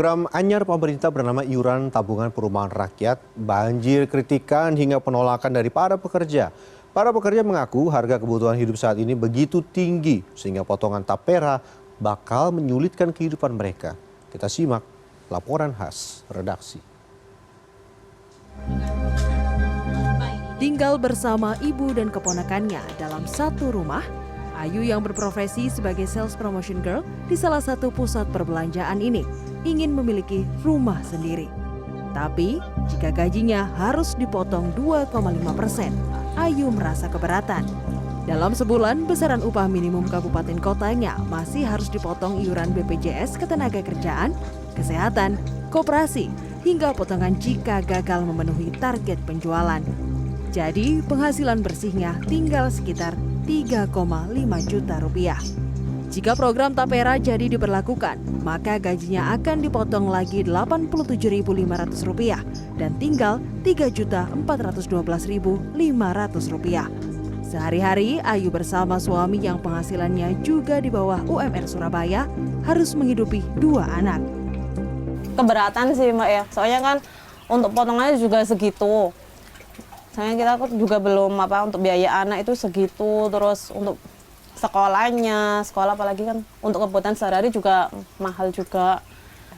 Program anyar pemerintah bernama Iuran Tabungan Perumahan Rakyat banjir kritikan hingga penolakan dari para pekerja. Para pekerja mengaku harga kebutuhan hidup saat ini begitu tinggi sehingga potongan tapera bakal menyulitkan kehidupan mereka. Kita simak laporan khas redaksi. Tinggal bersama ibu dan keponakannya dalam satu rumah, Ayu yang berprofesi sebagai sales promotion girl di salah satu pusat perbelanjaan ini ingin memiliki rumah sendiri. Tapi jika gajinya harus dipotong 2,5%, Ayu merasa keberatan. Dalam sebulan, besaran upah minimum kabupaten kotanya masih harus dipotong iuran BPJS Ketenagakerjaan, Kesehatan, Koperasi, hingga potongan jika gagal memenuhi target penjualan. Jadi penghasilan bersihnya tinggal sekitar 3,5 juta rupiah. Jika program tapera jadi diberlakukan, maka gajinya akan dipotong lagi Rp87.500 dan tinggal Rp3.412.500. Sehari-hari, Ayu bersama suami yang penghasilannya juga di bawah UMR Surabaya harus menghidupi 2 anak. Keberatan sih Mbak ya, soalnya kan untuk potongannya juga segitu. Soalnya kita juga belum untuk biaya anak itu segitu, terus untuk sekolahnya, sekolah apalagi kan untuk kebutuhan sehari-hari juga mahal juga.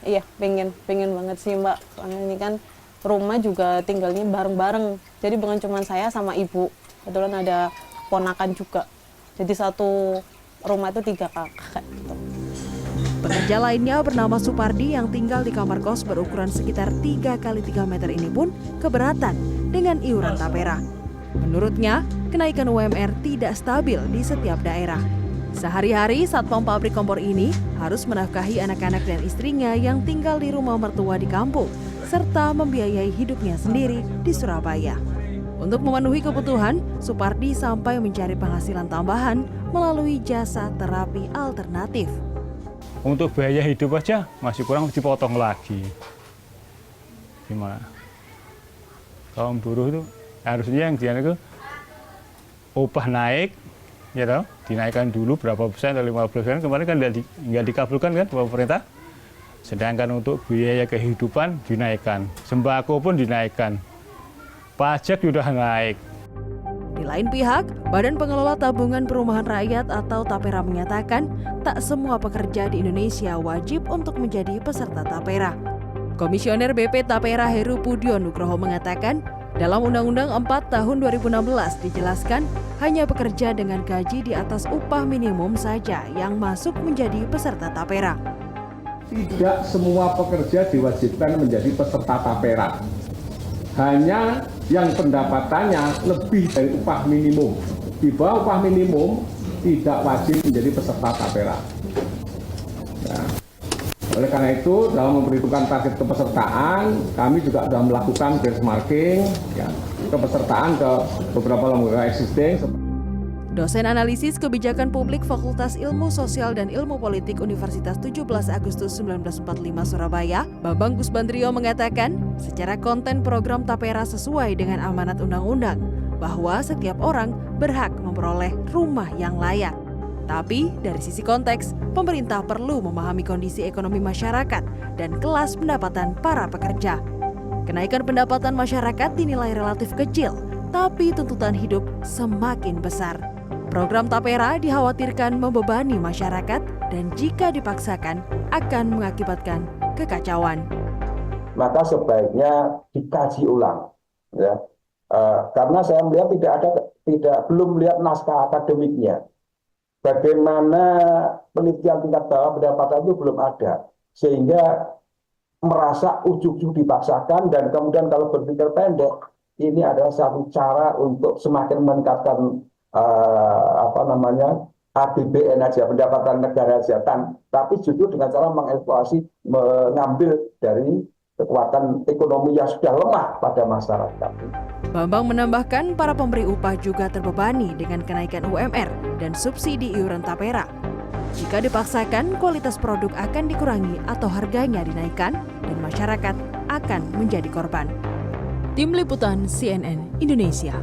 Iya, pengen banget sih Mbak. Soalnya ini kan rumah juga tinggalnya bareng-bareng. Jadi bukan cuma saya sama ibu, kebetulan ada ponakan juga. Jadi satu rumah itu 3 kakak gitu. Pekerja lainnya bernama Supardi yang tinggal di kamar kos berukuran sekitar 3 x 3 meter ini pun keberatan dengan iuran tapera. Menurutnya, kenaikan UMR tidak stabil di setiap daerah. Sehari-hari satpam pabrik kompor ini harus menafkahi anak-anak dan istrinya yang tinggal di rumah mertua di kampung, serta membiayai hidupnya sendiri di Surabaya. Untuk memenuhi kebutuhan, Supardi sampai mencari penghasilan tambahan melalui jasa terapi alternatif. Untuk biaya hidup aja masih kurang dipotong lagi. Gimana? Kaum buruh itu harusnya yang dia itu upah naik, ya toh, dinaikkan dulu berapa persen atau 15%. Kemarin kan nggak dikabulkan kan pemerintah. Sedangkan untuk biaya kehidupan dinaikkan, sembako pun dinaikkan, pajak sudah naik. Di lain pihak, Badan Pengelola Tabungan Perumahan Rakyat atau Tapera menyatakan tak semua pekerja di Indonesia wajib untuk menjadi peserta Tapera. Komisioner BP Tapera Heru Pudio Nugroho mengatakan, dalam Undang-Undang 4 tahun 2016 dijelaskan hanya pekerja dengan gaji di atas upah minimum saja yang masuk menjadi peserta Tapera. Tidak semua pekerja diwajibkan menjadi peserta Tapera. Hanya yang pendapatannya lebih dari upah minimum. Di bawah upah minimum tidak wajib menjadi peserta tapera. Nah, oleh karena itu, dalam memperhitungkan target kepesertaan, kami juga sudah melakukan benchmarking kepesertaan ke beberapa lembaga existing. Dosen analisis kebijakan publik Fakultas Ilmu Sosial dan Ilmu Politik Universitas 17 Agustus 1945 Surabaya, Bambang Gusbandrio mengatakan, secara konten program Tapera sesuai dengan amanat undang-undang, bahwa setiap orang berhak memperoleh rumah yang layak. Tapi dari sisi konteks, pemerintah perlu memahami kondisi ekonomi masyarakat dan kelas pendapatan para pekerja. Kenaikan pendapatan masyarakat dinilai relatif kecil, tapi tuntutan hidup semakin besar. Program Tapera dikhawatirkan membebani masyarakat dan jika dipaksakan akan mengakibatkan kekacauan. Maka sebaiknya dikaji ulang, ya. Karena saya melihat belum melihat naskah akademiknya. Bagaimana penelitian tingkat bawah pendapatan itu belum ada, sehingga merasa ujuk-ujuk dipaksakan dan kemudian kalau berpikir pendek, ini adalah satu cara untuk semakin meningkatkan APBN aja, pendapatan negara aja, tapi justru dengan cara mengeksploitasi, mengambil dari kekuatan ekonomi yang sudah lemah pada masyarakat. Bambang menambahkan para pemberi upah juga terbebani dengan kenaikan UMR dan subsidi iuran Tapera. Jika dipaksakan, kualitas produk akan dikurangi atau harganya dinaikkan dan masyarakat akan menjadi korban. Tim Liputan CNN Indonesia.